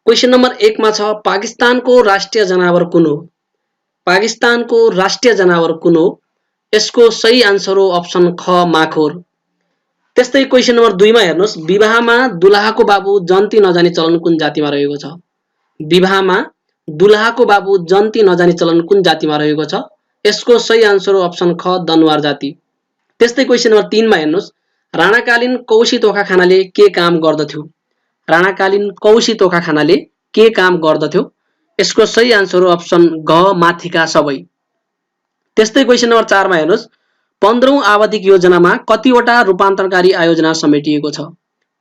Question number 1 मा छ पाकिस्तानको राष्ट्रिय जनावर कुन हो? पाकिस्तानको राष्ट्रिय जनावर कुन हो? यसको सही आन्सर हो अप्सन ख माखोर। त्यस्तै क्वेशन नम्बर 2 मा हेर्नुस् विवाहमा दुलहाको बाबु जन्ती नजाने चलन कुन जातिमा रहेको छ? विवाहमा दुलहाको बाबु जन्ती नजाने चलन कुन जातिमा रहेको छ? यसको सही आन्सर हो अप्सन ख दनुवार जाति। त्यस्तै क्वेशन नम्बर 3 मा हेर्नुस् राणाकालीन कौशी तोखा खानाले के काम गर्दथ्यो? राणाकालीन कौशी तोखा खानाले के काम गर्दथ्यो? यसको सही आन्सर हो अप्सन घ माथिका सबै। त्यस्तै क्वेशन नम्बर 4 मा हेर्नुस् 15औं आवधिक योजनामा कतिवटा रूपान्तरकारी आयोजना समेटिएको छ?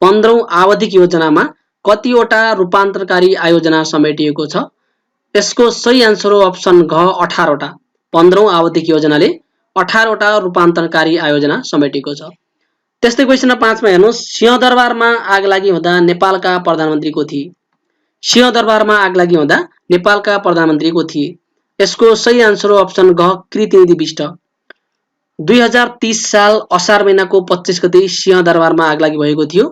15औं आवधिक योजनामा कतिवटा रूपान्तरकारी आयोजना समेटिएको छ? यसको सही आन्सर हो अप्सन घ 18 वटा। 15औं आवधिक योजनाले 18 वटा रूपान्तरकारी आयोजना समेटेको छ। त्यस्तै क्वेशन नम्बर 5 मा हेर्नुस् सिंहदरबारमा आगलागी हुँदा नेपालका प्रधानमन्त्री को थिए? सिंहदरबारमा आगलागी हुँदा नेपालका प्रधानमन्त्री को थिए? यसको सही आन्सर हो अप्सन घ कृतिनिधि बिष्ट। 2030 साल असार महिनाको 25 गते सिंहदरबारमा आगलागी भएको थियो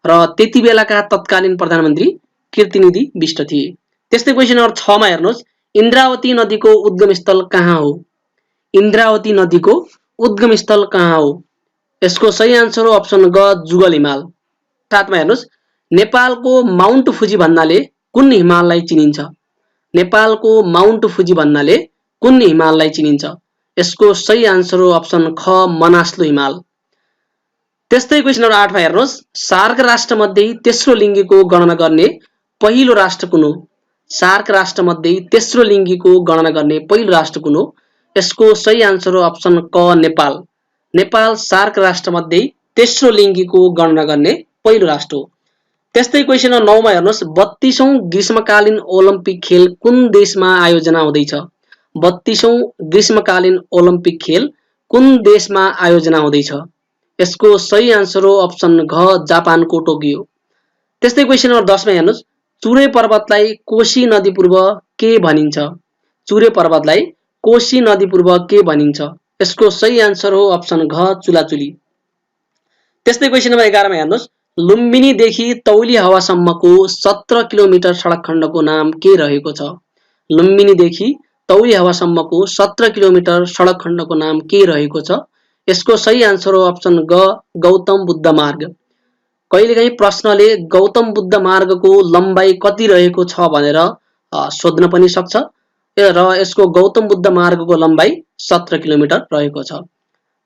र त्यति बेलाका तत्कालीन प्रधानमन्त्री कृतिनिधि बिष्ट थिए। त्यस्तै क्वेशन नम्बर 6 मा हेर्नुस् इन्द्रावती नदीको उद्गम स्थल कहाँ हो? इन्द्रावती नदीको उद्गम स्थल कहाँ हो? यसको सही आन्सर हो अप्सन ग जुगल हिमाल। 7 मा हेर्नुस् नेपालको माउन्ट फुजी भन्नाले कुन हिमाललाई चिनिन्छ? नेपालको माउन्ट फुजी भन्नाले कुन हिमाललाई चिनिन्छ? यसको सही आन्सर हो अप्सन ख मनास्लु हिमाल। त्यस्तै क्वेशन नम्बर 8 मा हेर्नुस् सार्क राष्ट्रमध्ये तेस्रो लिङ्गीको गणना गर्ने पहिलो राष्ट्र कुन हो? सार्क राष्ट्रमध्ये तेस्रो लिङ्गीको गणना गर्ने पहिलो राष्ट्र कुन हो? यसको सही आन्सर हो अप्सन क नेपाल। नेपाल सार्क राष्ट्रमध्ये तेस्रो लिङ्गीको गणना गर्ने पहिलो राष्ट्र हो। त्यस्तै क्वेशन नम्बर 9 मा हेर्नुस् 32औं ग्रीष्मकालीन ओलम्पिक खेल कुन देशमा आयोजना हुँदैछ? 32औं ग्रीष्मकालीन ओलम्पिक खेल कुन देशमा आयोजना हुँदैछ? यसको सही आन्सर हो अप्सन घ जापानको टोकियो। त्यस्तै क्वेशन नम्बर 10 मा हेर्नुस् चुरे पर्वतलाई कोशी नदीपूर्व के भनिन्छ? चुरे पर्वतलाई कोशी नदीपूर्व के भनिन्छ? यसको सही आन्सर हो अप्सन घ चुलाचुली। त्यस्तै क्वेशन नम्बर 11 मा हेर्नुस् लुम्बिनीदेखि तौली हावासम्मको 17 किलोमिटर सडक खण्डको नाम के रहेको छ? लुम्बिनीदेखि तौली हावासम्मको 17 किलोमिटर सडक खण्डको नाम के रहेको छ? यसको सही आन्सर हो अप्सन ग गौतम बुद्ध मार्ग। कहिलेकाहीँ प्रश्नले गौतम बुद्ध मार्गको लम्बाइ कति रहेको छ भनेर सोध्न पनि सक्छ र यसको गौतम बुद्ध मार्गको लम्बाइ 17 किलोमिटर रहेको छ।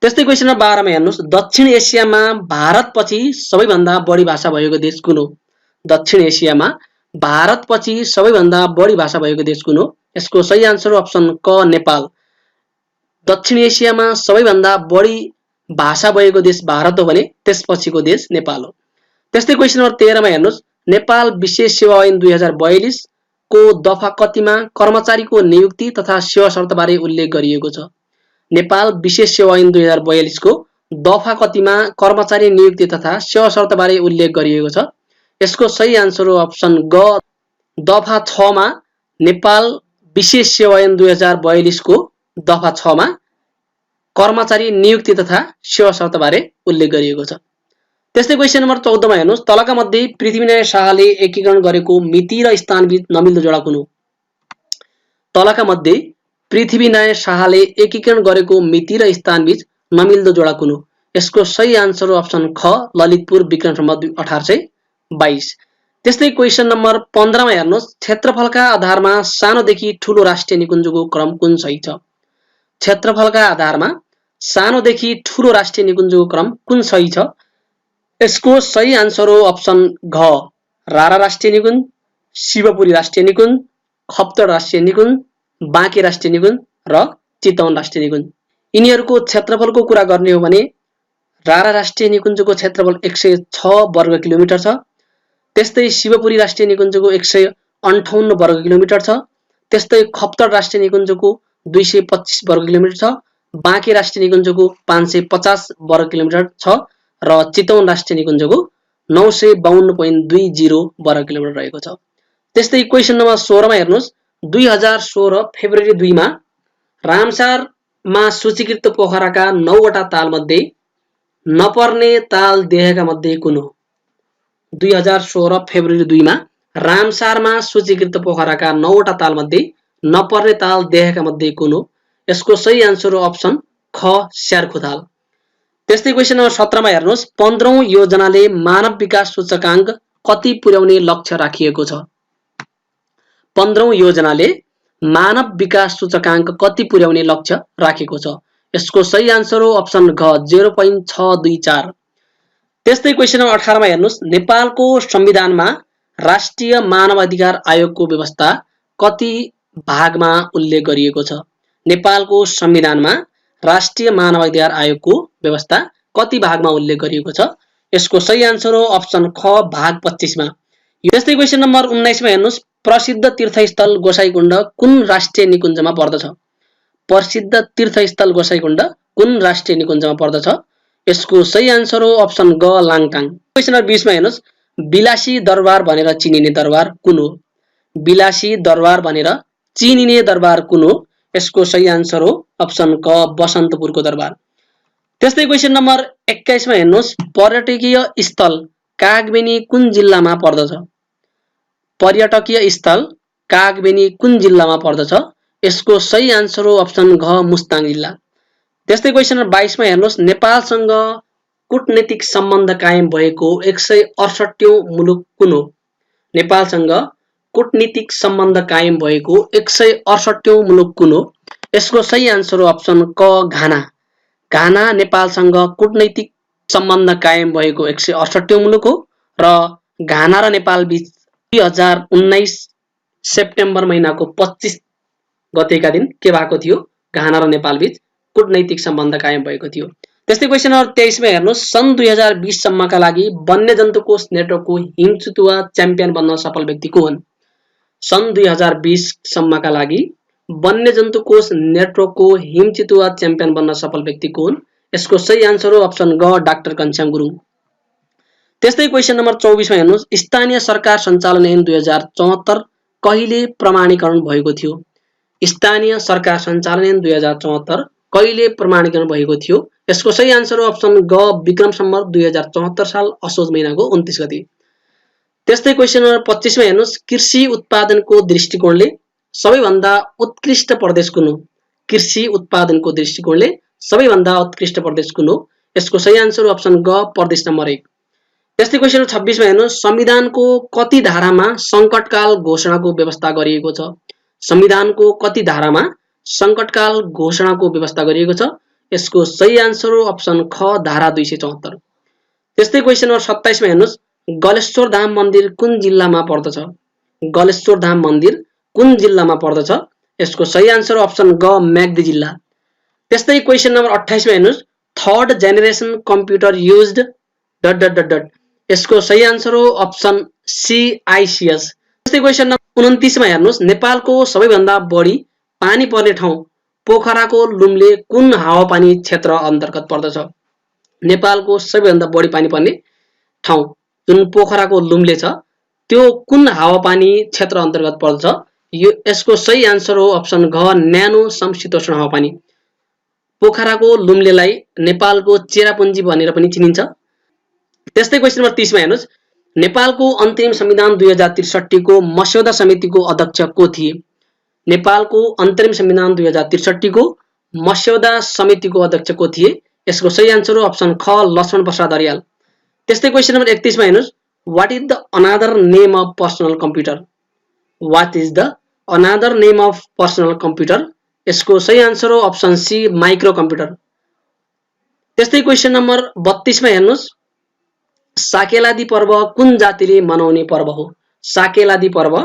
त्यस्तै क्वेशन नम्बर 12 मा हेर्नुस् दक्षिण एसियामा भारतपछि सबैभन्दा बढी भाषा भएको देश कुन हो? दक्षिण एसियामा भारतपछि सबैभन्दा बढी भाषा भएको देश कुन हो? यसको सही आन्सर हो अप्सन क नेपाल। दक्षिण एसियामा सबैभन्दा बढी भाषा भएको देश भारत हो भने त्यसपछिको देश नेपाल हो। त्यस्तै क्वेशन नम्बर 13 मा हेर्नुस् नेपाल विशेष सेवा ऐन 2042 को दफा कतिमा कर्मचारीको नियुक्ति तथा सेवा शर्तबारे उल्लेख गरिएको छ? नेपाल विशेष सेवा ऐन 2042 को दफा कतिमा कर्मचारी नियुक्ति तथा सेवा शर्तबारे उल्लेख गरिएको छ? यसको सही आन्सर हो अप्सन ग दफा 6 मा नेपाल विशेष सेवा ऐन 2042 को दफा 6 मा कर्मचारी नियुक्ति तथा सेवा शर्तबारे उल्लेख गरिएको छ। त्यस्तै क्वेशन नम्बर 14 मा हेर्नुस् तलका मध्ये पृथ्वीनारायण शाहले एकीकरण गरेको मिति र स्थानबीच नमिल्दो जोडा कुन हो? तलका मध्ये पृथ्वीनारायण शाहले एकीकरण गरेको मिति र स्थानबीच नमिल्दो जोडा कुन हो? यसको सही आन्सर हो अप्सन ख ललितपुर विक्रम सम्वत 1822। त्यस्तै क्वेशन नम्बर 15 मा हेर्नुस् क्षेत्रफलका आधारमा सानोदेखि ठूलो राष्ट्रिय निकुञ्जको क्रम कुन सही छ? क्षेत्रफलका आधारमा सानोदेखि ठूलो राष्ट्रिय निकुञ्जको क्रम कुन सही छ? यसको सही आन्सर हो अप्सन घ रारा राष्ट्रिय निकुञ्ज, शिवपुरी राष्ट्रिय निकुञ्ज, खप्तड राष्ट्रिय निकुञ्ज, बाँके राष्ट्रिय निकुञ्ज र चितवन राष्ट्रिय निकुञ्ज। यिनीहरूको क्षेत्रफलको कुरा गर्ने हो भने रारा राष्ट्रिय निकुञ्जको क्षेत्रफल 106 वर्ग किलोमिटर छ। त्यस्तै शिवपुरी राष्ट्रिय निकुञ्जको 158 वर्ग किलोमिटर छ। त्यस्तै खप्तड राष्ट्रिय निकुञ्जको 225 वर्ग किलोमिटर छ। बाँके राष्ट्रिय निकुञ्जको 550 वर्ग किलोमिटर छ र चितवन राष्ट्रिय निकुञ्जको 952.20 वर्ग किलोमिटर रहेको छ। त्यस्तै क्वेशन नम्बर 16 मा हेर्नुस् 2016 फेब्रुअरी 2 मा रामसारमा सूचीकृत पोखराका 9 वटा ताल मध्ये नपर्ने ताल देखेका मध्ये कुन हो? 2016 फेब्रुअरी 2 मा रामसारमा सूचीकृत पोखराका 9वटा तालमध्ये नपर्ने ताल देखेका मध्ये कुन हो? यसको सही आन्सर हो अप्सन ख स्यार्खुताल। त्यस्तै क्वेशन नम्बर 17 मा हेर्नुहोस्, 15औं योजनाले मानव विकास सूचकाङ्क कति पुर्याउने लक्ष्य राखिएको छ? 15औं योजनाले मानव विकास सूचकाङ्क कति पुर्याउने लक्ष्य राखेको छ? यसको सही आन्सर हो अप्सन घ 0.624। त्यस्तै क्वेशन नम्बर 18 मा हेर्नुहोस्, नेपालको संविधानमा राष्ट्रिय मानवाधिकार आयोगको व्यवस्था कति भागमा उल्लेख गरिएको छ? नेपालको संविधानमा राष्ट्रिय मानवाधिकार आयोगको व्यवस्था कति भागमा उल्लेख गरिएको छ? यसको सही आन्सर हो अप्सन ख भाग 25 मा। त्यस्तै क्वेशन नम्बर 19 मा हेर्नुहोस्, प्रसिद्ध तीर्थस्थल गोसाइकुण्ड कुन राष्ट्रिय निकुञ्जमा पर्दछ? प्रसिद्ध तीर्थस्थल गोसाइकुण्ड कुन राष्ट्रिय निकुञ्जमा पर्दछ? यसको सही आन्सर हो अप्सन ग लाङटाङ। क्वेशन नम्बर 20 मा हेर्नुहोस्, बिलासी दरबार भनेर चिनिने दरबार कुन हो? बिलासी दरबार भनेर चिनिने दरबार कुन हो? यसको सही आन्सर हो अप्सन क बसन्तपुरको दरबार। त्यस्तै क्वेशन नम्बर 21 मा हेर्नुहोस्, पर्यटकीय स्थल कागबेनी कुन जिल्लामा पर्दछ? पर्यटकीय स्थल कागबेनी कुन जिल्लामा पर्दछ? यसको सही आन्सर हो अप्सन घ मुस्ताङ जिल्ला। त्यस्तै क्वेशन नम्बर 22 मा हेर्नुहोस्, नेपालसँग कूटनीतिक सम्बन्ध कायम भएको 168औं मुलुक कुन हो? नेपालसँग कूटनीतिक सम्बन्ध कायम भएको 168औं मुलुक कुन हो? यसको सही आन्सर हो अप्सन क घाना। घाना नेपालसँग कूटनीतिक सम्बन्ध कायम भएको 168औं मुलुक हो र घाना र नेपाल बीच 2019 सेप्टेम्बर महिनाको 25 गतेका दिन के भएको थियो? घाना र नेपाल बीच कूटनैतिक सम्बन्ध कायम भएको थियो। त्यस्तै क्वेशन नम्बर 23 मा हेर्नुहोस्, सन् 2020 सम्मका लागि वन्यजन्तु कोष नेटवर्कको हिमचितुवा च्याम्पियन बन्न सफल व्यक्ति को हुन्? सन् 2020 सम्मका लागि वन्यजन्तु कोष नेटवर्कको हिमचितुवा च्याम्पियन बन्न सफल व्यक्ति को हुन्? यसको सही आन्सर हो अप्सन ग डाक्टर घनश्याम गुरुङ। त्यस्तै क्वेशन नम्बर 24 मा हेर्नुहोस्, स्थानीय सरकार सञ्चालन ऐन 2074 कहिले प्रमाणीकरण भएको थियो? स्थानीय सरकार सञ्चालन ऐन 2074 कहिले प्रमाणीकरण भएको थियो? यसको सही आन्सर हो अप्सन ग विक्रम सम्वत 2074 साल असोज महिनाको 29 गते। त्यस्तै क्वेशन नम्बर 25 मा हेर्नुहोस्, कृषि उत्पादनको दृष्टिकोणले सबैभन्दा उत्कृष्ट प्रदेश कुन हो? कृषि उत्पादनको दृष्टिकोणले सबैभन्दा उत्कृष्ट प्रदेश कुन हो? यसको सही आन्सर हो अप्सन ग प्रदेश नम्बर 1। त्यस्तै क्वेशन नम्बर 26 मा हेर्नुहोस्, संविधानको कति धारामा संकटकाल घोषणाको व्यवस्था गरिएको छ? संविधानको कति धारामा संकटकाल घोषणाको व्यवस्था गरिएको छ? यसको सही आन्सर हो अप्सन ख धारा 274। त्यस्तै क्वेशन नम्बर 27 मा हेर्नुहोस्, गलेश्वर धाम मन्दिर कुन जिल्लामा पर्दछ? गलेश्वर धाम मन्दिर कुन जिल्लामा पर्दछ? यसको सही आन्सर हो अप्सन ग म्याग्दी जिल्ला। त्यस्तै क्वेशन नम्बर 28 मा हेर्नुहोस्, थर्ड जेनेरेसन कम्प्युटर युज्ड ... यसको सही आन्सर हो अप्सन सी आइसिएस। त्यस्तै क्वेशन नम्बर 29 मा हेर्नुहोस्, नेपालको सबैभन्दा बढी पानी पर्ने ठाउँ पोखराको लुम्ले कुन हावापानी क्षेत्र अन्तर्गत पर्दछ? नेपालको सबैभन्दा बढी पानी पर्ने ठाउँ जुन पोखराको लुम्ले छ त्यो कुन हावापानी क्षेत्र अन्तर्गत पर्दछ? यसको सही आन्सर हो अप्सन घ न्यानो समशीतोष्ण हावापानी। पोखराको लुम्लेलाई नेपालको चेरापुञ्जी भनेर पनि चिनिन्छ। त्यस्तै क्वेशन नम्बर 30 मा हेर्नुहोस्, नेपालको अन्तरिम संविधान 2063 को मस्यौदा समितिको अध्यक्ष को थिए? नेपालको अन्तरिम संविधान 2063 को मस्यौदा समितिको अध्यक्ष को थिए? यसको सही आन्सर हो अप्सन ख लक्ष्मण प्रसाद अर्याल। त्यस्तै क्वेशन नम्बर 31 मा हेर्नुहोस्, what is the another name of personal computer? What is the another name of personal computer? यसको सही आन्सर हो अप्सन सी माइक्रो कम्प्युटर। त्यस्तै क्वेशन नम्बर 32 मा हेर्नुहोस्, साकेलादी पर्व कुन जातिले मनाउने पर्व हो? साकेलादी पर्व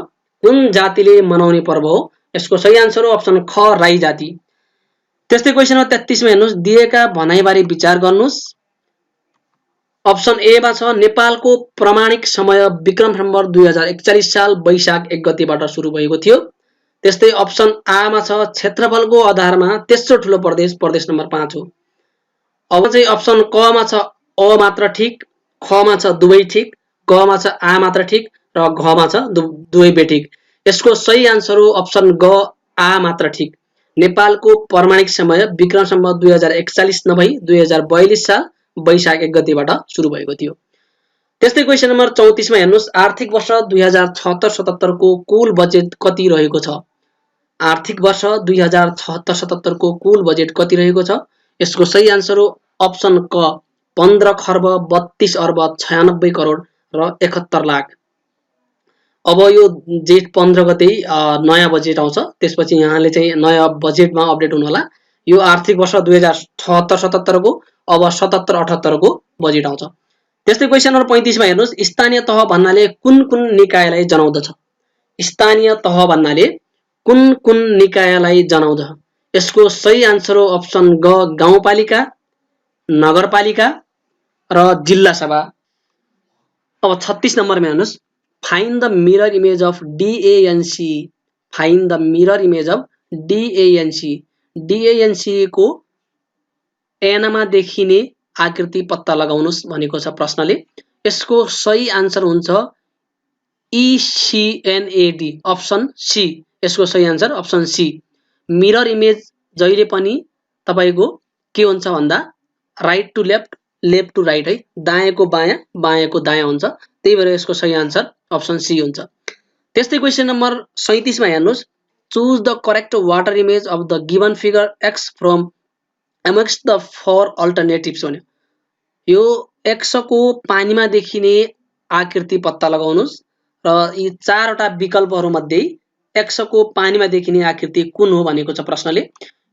कुन जातिले मनाउने पर्व हो? यसको सही आन्सर हो अप्सन ख राई जाति। त्यस्तै क्वेशन नम्बर 33 मा हेर्नुहोस्, दिएका भनाइबारे विचार गर्नुहोस्। अप्सन ए मा छ नेपालको प्रमाणिक समय विक्रम सम्वत 2041 साल वैशाख 1 गतेबाट सुरु भएको थियो। त्यस्तै अप्सन आ मा छ क्षेत्रफलको आधारमा तेस्रो ठुलो प्रदेश प्रदेश नम्बर 5 हो। अब चाहिँ अप्सन क मा छ अ मात्र ठिक, ख मा छ दुवै ठिक, ग मा छ आ मात्र ठिक र घ मा छ दुवै बेठिक। यसको सही आन्सर हो अप्सन ग आ मात्र ठिक। नेपालको प्रमाणिक समय विक्रम सम्वत 2041 नभई 2042 साल वैशाख 1 गतेबाट सुरु भएको थियो। त्यस्तै क्वेशन नम्बर 34 मा हेर्नुस् आर्थिक वर्ष 2076-77 को कुल बजेट कति रहेको छ। आर्थिक वर्ष 2076-77 को कुल बजेट कति रहेको छ। यसको सही आन्सर हो अप्सन क 15 खर्ब 32 अर्ब 96 करोड र 71 लाख। अब यो जेठ 15 गते नयाँ बजेट आउँछ, त्यसपछि यहाँले चाहिँ नयाँ बजेटमा अपडेट हुनु होला। यो आर्थिक वर्ष 2076-77 को अब 77-78 को बजेट आउँछ। त्यस्तै क्वेशन नम्बर 35 मा हेर्नुस् स्थानीय तह भन्नाले कुन कुन निकायलाई जनाउँदछ। स्थानीय तह भन्नाले कुन कुन निकायलाई जनाउँदछ। यसको सही आन्सर हो अप्सन ग गाउँपालिका, नगरपालिका र जिल्ला सभा। अब 36 नम्बरमा हेर्नुस् find the mirror image of DANC. Find the mirror image of DANC. DANC को एनमा देखिने आकृति पत्ता लगाउनुस् भनेको छ प्रश्नले। यसको सही आन्सर हुन्छ इसिएनएडी अप्सन सी। यसको सही answer option C. Mirror image जहिले पनि तपाईको के हुन्छ भन्दा right to left, left to right है, दायाँको बायाँ, बायाँको दायाँ हुन्छ। त्यही भएर यसको सही आन्सर अप्सन सी हुन्छ। त्यस्तै क्वेशन नम्बर 37 मा हेर्नुस् choose the correct water image of the given figure x from amongst the four alternatives भन्यो। यो एक्स को पानीमा देखिने आकृति पत्ता लगाउनुस् र यी चारवटा विकल्पहरू मध्ये एक्स को पानीमा देखिने आकृति कुन हो भनेको छ प्रश्नले।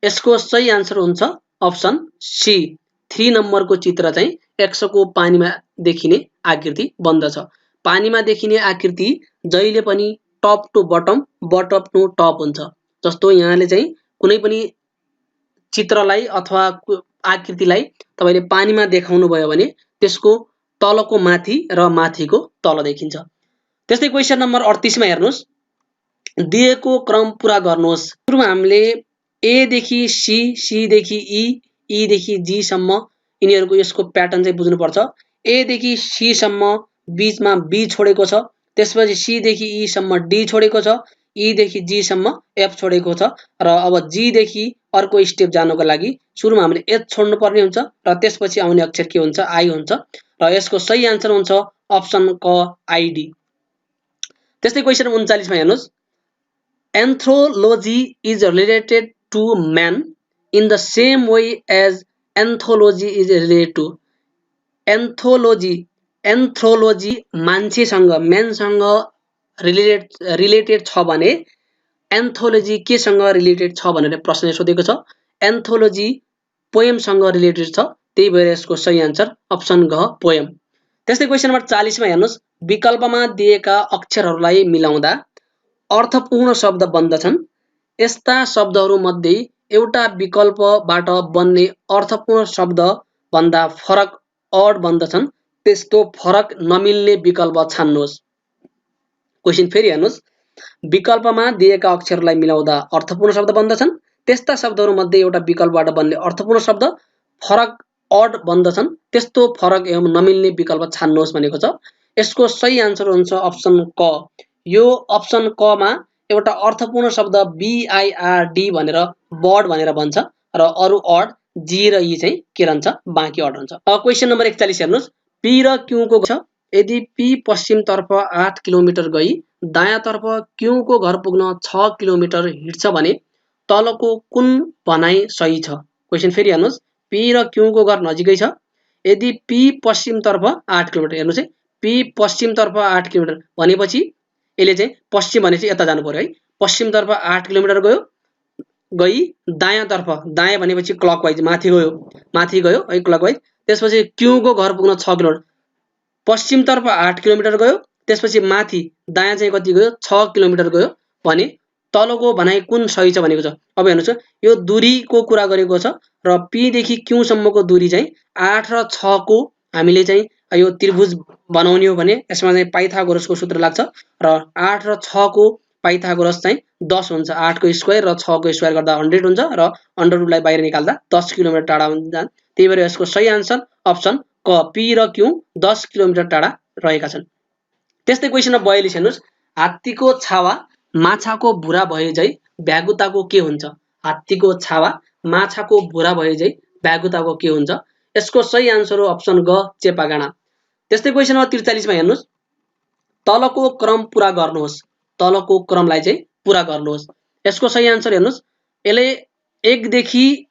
यसको सही आन्सर हुन्छ अप्सन सी। 3 नम्बरको चित्र चाहिँ एक्स को पानीमा देखिने आकृति बन्दछ। पानीमा देखिने आकृति जहिले पनि top to bottom, bottom to top हुन्छ। जस्तो यहाँले चाहिँ कुनै पनि चित्रलाई अथवा आकृतिलाई तपाईले पानीमा देखाउनु भयो भने त्यसको तलको माथि र माथिको तल देखिन्छ। त्यस्तै क्वेशन नम्बर 38 मा हेर्नुस् दिएको क्रम पूरा गर्नुहोस्। सुरुमा हामीले ए देखि सी, सी देखि ई, ई देखि जी सम्म यिनीहरुको यसको प्याटर्न चाहिँ बुझ्नु पर्छ। ए देखि सी सम्म बीचमा बी छोडेको छ, त्यसपछि सी देखि ई सम्म डी छोडेको छ, ई देखि जी सम्म एफ छोडेको छ र अब जी देखि अर्को स्टेप जानको लागि सुरुमा हामीले एच छोड्नु पर्ने हुन्छ र त्यसपछि आउने अक्षर के हुन्छ आई हुन्छ र यसको सही आन्सर हुन्छ अप्सन क आईडी। त्यस्तै क्वेशन 39 मा हेर्नुस् anthropology is related to man in the same way as anthology is related to. Anthology, anthropology मान्छेसँग म्यानसँग रिलेटेड छ भने एन्थोलोजी केसँग रिलेटेड छ भनेर प्रश्नले सोधेको छ। एन्थोलोजी पोएमसँग रिलेटेड छ, त्यही भएर यसको सही आन्सर अप्सन घ पोएम। त्यस्तै क्वेशन नम्बर 40 मा हेर्नुस् विकल्पमा दिएका अक्षरहरूलाई मिलाउँदा अर्थपूर्ण शब्द बन्दछन्। यस्ता शब्दहरू मध्ये एउटा विकल्पबाट बन्ने अर्थपूर्ण शब्द भन्दा फरक अड बन्दछन्। त्यस्तो फरक नमिल्ने विकल्प छान्नुहोस्। क्वेशन फेरि हेर्नुस् विकल्पमा दिएका अक्षरलाई मिलाउँदा अर्थपूर्ण शब्द बन्दछन्। त्यस्ता शब्दहरू मध्ये एउटा विकल्पबाट बन्ने अर्थपूर्ण शब्द फरक अड बन्दछन्। त्यस्तो फरक एवं नमिल्ने विकल्प छान्नुहोस् भनेको छ। यसको सही आन्सर हुन्छ अप्सन क। यो अप्सन क मा एउटा अर्थपूर्ण शब्द बीआईआरडी भनेर बर्ड भनेर भन्छ र अरु अड जी र ई चाहिँ के रहन्छ बाँकी अड हुन्छ। अब क्वेशन नम्बर 41 हेर्नुस् पी र क्यू को छ। यदि पी पश्चिम तर्फ 8 किलोमिटर गई दायाँ तर्फ क्यू को घर पुग्न 6 किलोमिटर हिँड्छ भने तलको कुन भनाइ सही छ। क्वेशन फेरि हेर्नुस् पी र क्यू को घर नजिकै छ। यदि पी पश्चिम तर्फ 8 किलोमिटर हेर्नुस् है पी पश्चिम तर्फ 8 किलोमिटर भनेपछि यसले चाहिँ पश्चिम भनेपछि यता जानु पर्यो है। पश्चिम तर्फ 8 किलोमिटर गयो, गई दायाँ तर्फ, दायाँ भनेपछि क्लकवाइज माथि गयो, माथि गयो है क्लकवाइज। त्यसपछि क्यू को घर पुग्न 6 किलोमिटर, पश्चिम तर्फ 8 किलोमिटर गयो, त्यसपछि माथि दायाँ चाहिँ कति गयो 6 किलोमिटर गयो भने तलको भनाइ कुन सही छ भनेको छ। अब हेर्नुस् यो दूरीको कुरा गरेको छ र पी देखि क्यू सम्मको दूरी चाहिँ 8 र 6 को हामीले चाहिँ यो त्रिभुज बनाउने हो भने यसमा चाहिँ पाइथागोरसको सूत्र लाग्छ र 8 र 6 को पाइथागोरस चाहिँ 10 हुन्छ। 8 को स्क्वायर र 6 को स्क्वायर गर्दा 100 हुन्छ र अंडर रुटलाई बाहिर निकाल्दा 10 किलोमिटर टाढा हुन्छ। त्यही भएर यसको सही आन्सर अप्सन क पी र क्यू 10 किलोमिटर टाढा रहेका छन्। त्यस्तै क्वेशन नम्बर 42 हेर्नुस् हात्तीको छावा माछाको भुरा भए झै भ्यागुताको के हुन्छ। हात्तीको छावा माछाको भुरा भए झै भ्यागुताको के हुन्छ। यसको सही आन्सर हो अप्सन ग चेपागाडा। त्यस्तै क्वेशन नम्बर 43 मा हेर्नुस्, तलको क्रम पूरा गर्नुहोस्। तलको क्रमलाई चाहिँ पूरा गर्नुहोस्। यसको सही आन्सर हेर्नुस्, यसले 1 देखि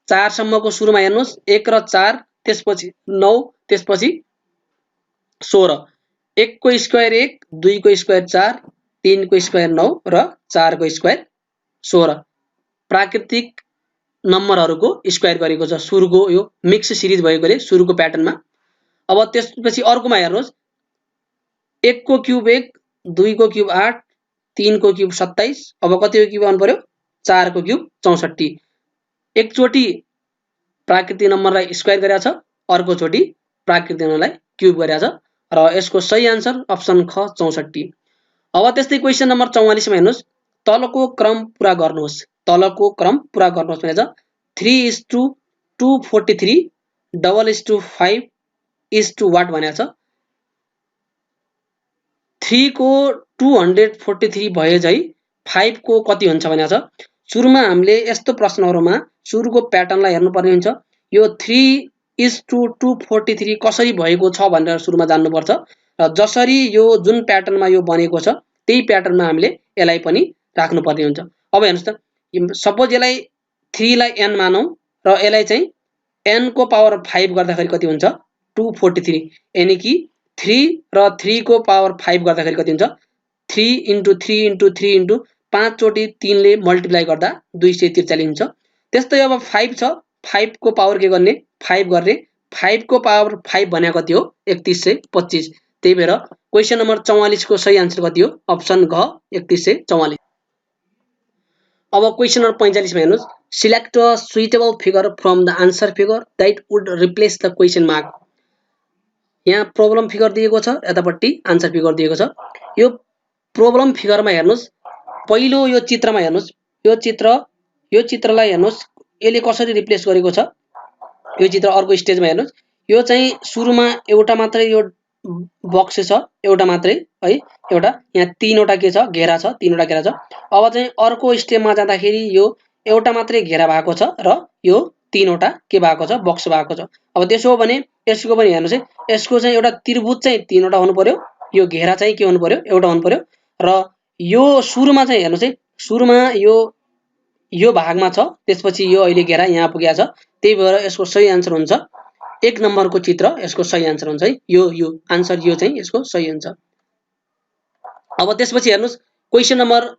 4 सम्मको सुरुमा हेर्नुस् 1 र 4, त्यसपछि 9, त्यसपछि 16। 1 को स्क्वायर 1, 2 को स्क्वायर 4, 3 को स्क्वायर 9 र 4 को स्क्वायर 16। प्राकृतिक नम्बरहरूको स्क्वायर गरेको छ। सुरुको यो मिक्स सिरिज भएकोले सुरुको प्याटर्नमा। अब त्यसपछि अर्कोमा हेर्नुस्, 1 को क्युब 1, 2 को क्युब 8, 3 को क्युब 27। अब कतिको क्युब आउनु पर्यो? 4 को क्युब 64। एकचोटि प्राकृतिक नम्बरलाई स्क्वायर गरेको छ, अर्को चोटि प्राकृतिक नम्बरलाई क्युब गरेको छ र यसको सही आन्सर अप्सन ख 64। अब त्यस्तै क्वेशन नम्बर 44 मा हेर्नुस्, तलको क्रम पूरा गर्नुहोस्। तलको क्रम पूरा गर्नुहोस् भनेको छ 3:243 5:5 भनेको छ। 3 को 243 भए झै 5 को कति हुन्छ भनेको छ। सुरुमा हामीले यस्तो प्रश्नहरुमा सुरुको प्याटर्नलाई हेर्नुपर्ने हुन्छ। यो 3:243 कसरी भएको छ भनेर सुरुमा जान्नुपर्छ र जसरी यो जुन प्याटर्नमा यो बनेको छ त्यही प्याटर्नमा हामीले यसलाई पनि राख्नुपर्ने हुन्छ। अब हेर्नुस् त, सपोज यसलाई 3 लाई n मानौं र यसलाई चाहिँ n को पावर 5 गर्दाखेरि कति हुन्छ? 243। यानी कि 3 र 3 को पावर 5 गर्दाखेरि कति हुन्छ? 3 × 3 × 3 × 5 चोटि 3 ले मल्टिप्लाई गर्दा 243 हुन्छ। त्यस्तै अब 5 छ, 5 को पावर के गर्ने? 5 गर्ने। 5 को पावर 5 भनेको कति हो? 3125। त्यही भएर क्वेशन नम्बर 44 को सही आन्सर कति हो? अप्सन घ 3144। अब क्वेशन नम्बर 45 मा हेर्नुस्, select a suitable figure from the answer figure that would replace the question mark. यहाँ प्रब्लम फिगर दिएको छ, यतापट्टि आन्सर फिगर दिएको छ। यो प्रब्लम फिगरमा हेर्नुस्, पहिलो यो चित्रमा हेर्नुस्, यो चित्रलाई हेर्नुस् यसले कसरी रिप्लेस गरेको छ। यो चित्र अर्को स्टेजमा हेर्नुस्, यो चाहिँ सुरुमा एउटा मात्रै यो बक्स छ, एउटा मात्रै है, एउटा यहाँ तीनवटा के छ? घेरा छ, तीनवटा घेरा छ। अब चाहिँ अर्को स्टेपमा जाँदाखेरि यो एउटा मात्रै घेरा भएको छ र यो तीनवटा के भएको छ? बक्स भएको छ। अब त्यसो हो भने यसको पनि हेर्नुस् है, यसको चाहिँ एउटा त्रिभुज चाहिँ तीनवटा हुनु पर्यो, यो घेरा चाहिँ के हुनु पर्यो? एउटा हुनु पर्यो र यो सुरुमा चाहिँ हेर्नुस् है, सुरुमा यो भागमा छ, त्यसपछि यो अहिले घेरा यहाँ पुगेको छ। त्यही भएर यसको सही आन्सर हुन्छ 1 नम्बरको चित्र, यसको सही आन्सर हुन्छ है यो आन्सर, यो चाहिँ यसको सही हुन्छ। अब त्यसपछि हेर्नुस् क्वेशन नम्बर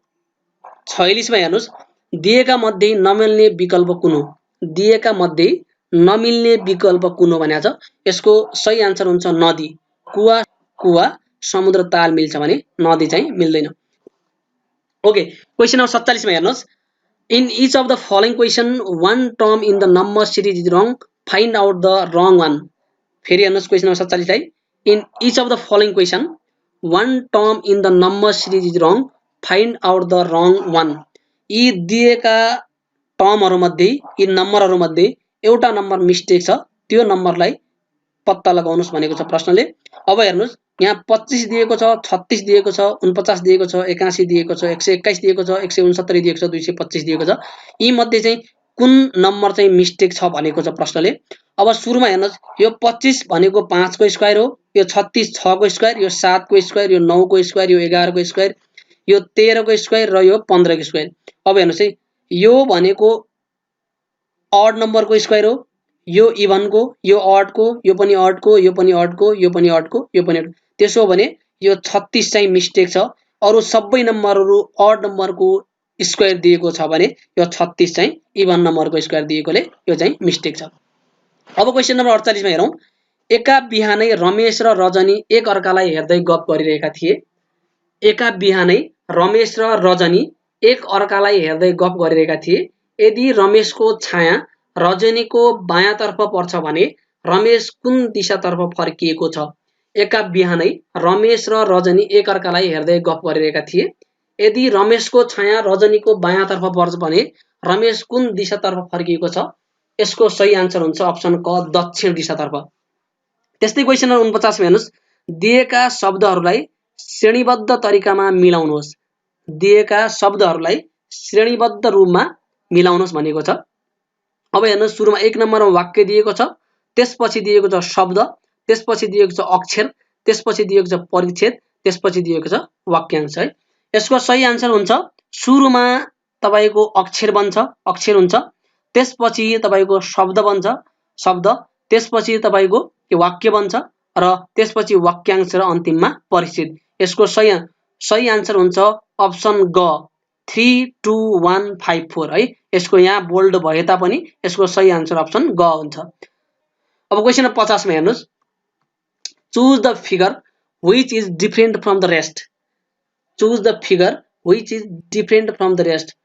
46 मा हेर्नुस्, दिएका मध्ये नमिल्ने विकल्प कुन हो? दिएका मध्ये नमिल्ने विकल्प कुन हो भनेको छ। यसको सही आन्सर हुन्छ नदी। कुवा समुद्र ताल मिल्छ भने नदी चाहिँ मिल्दैन। ओके, क्वेशन नम्बर 47 मा हेर्नुस्, in each of the following question one term in the number series is wrong, find out the wrong one। फेरि हेर्नुस् क्वेशन नम्बर 47 लाई, in each of the following question one term in the number series is wrong, find out the wrong one। यी दिएका टर्महरु मध्ये, यी नम्बरहरु मध्ये एउटा number mistake छ, त्यो नम्बरलाई पत्ता लगाउनुस् भनेको छ प्रश्नले। अब हेर्नुस्, यहाँ 25 दिएको छ, 36 दिएको छ, 49 दिएको छ, 81 दिएको छ, 121 दिएको छ, 169 दिएको छ, 225 दिएको छ। यी मध्ये चाहिँ कुन नम्बर चाहिँ मिस्टेक छ भनेको छ प्रश्नले। अब सुरुमा हेर्नुस्, यो 25 भनेको 5 को स्क्वायर हो, यो 36 6 को स्क्वायर, यो 7 को स्क्वायर, यो 9 को स्क्वायर, यो 11 को स्क्वायर, यो 13 को स्क्वायर र यो 15 को स्क्वायर। अब हेर्नुस् है, यो भनेको ऑड नम्बर को स्क्वायर हो, यो इभन को, यो ऑड को, यो पनि ऑड को, यो पनि ऑड को, यो पनि ऑड को, यो पनि ऑड। त्यसो हो भने यो 36 चाहिँ मिस्टेक छ। अरु सबै नम्बरहरु ऑड नम्बर को स्क्वायर दिएको छ भने यो 36 चाहिँ इभन नम्बर को स्क्वायर दिएकोले यो चाहिँ मिस्टेक छ। अब क्वेशन नम्बर 48 मा हेरौं, एका बिहानै रमेश र रजनी एक अर्कालाई हेर्दै गफ गरिरहेका थिए। एका बिहानै रमेश र रजनी एक अर्कालाई हेर्दै गफ गरिरहेका थिए। यदि रमेशको छाया रजनीको बायाँतर्फ पर्छ भने रमेश कुन दिशातर्फ फर्किएको छ? एका बिहानै रमेश र रजनी एक अर्कालाई हेर्दै गफ गरिरहेका थिए। यदि रमेशको छाया रजनीको बायाँतर्फ पर्छ भने रमेश कुन दिशातर्फ फर्किएको छ? यसको सही आन्सर हुन्छ अप्सन क दक्षिण दिशातर्फ। त्यस्तै क्वेशन नम्बर 49 मा हेर्नुस्, दिएका शब्दहरूलाई श्रेणीबद्ध तरिकामा मिलाउनुहोस्। दिएका शब्दहरूलाई श्रेणीबद्ध रूपमा मिलाउनुहोस् भनेको छ। अब हेर्नुस्, सुरुमा 1 नम्बरमा वाक्य दिएको छ, त्यसपछि दिएको छ शब्द, त्यसपछि दिएको छ अक्षर, त्यसपछि दिएको छ परिच्छेद, त्यसपछि दिएको छ वाक्यांश है। यसको सही आन्सर हुन्छ सुरुमा तपाईको अक्षर बन्छ, अक्षर हुन्छ, त्यसपछि तपाईको शब्द बन्छ, शब्द, त्यसपछि तपाईको वाक्य बन्छ र त्यसपछि वाक्यांश र अन्तिममा परिच्छेद। यसको सही आन्सर हुन्छ अप्सन ग 3 2 1 5 4 है। यसको यहाँ बोल्ड भए तापनि यसको सही आन्सर अप्सन ग हुन्छ। अब क्वेशन 50 मा हेर्नुस्, choose the figure which is different from the rest. Choose the figure which is different from the rest.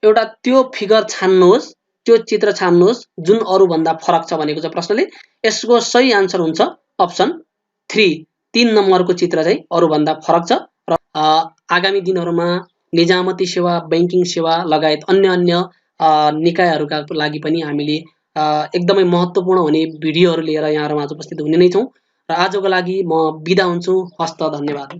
एउटा त्यो फिगर छान्नुहोस्, त्यो चित्र छान्नुहोस् जुन अरु भन्दा फरक छ भनेको छ प्रश्नले। यसको सही आन्सर हुन्छ अप्सन 3 3 नम्बरको चित्र चाहिँ अरु भन्दा फरक छ र आगामी दिनहरुमा निजामती सेवा, बैंकिङ सेवा लगायत अन्य निकायहरुका लागि पनि हामीले एकदमै महत्त्वपूर्ण हुने भिडियोहरु लिएर यहाँहरुमा उपस्थित हुने नै छौं। र आजको लागि म बिदा हुन्छु। हस्त, धन्यवाद।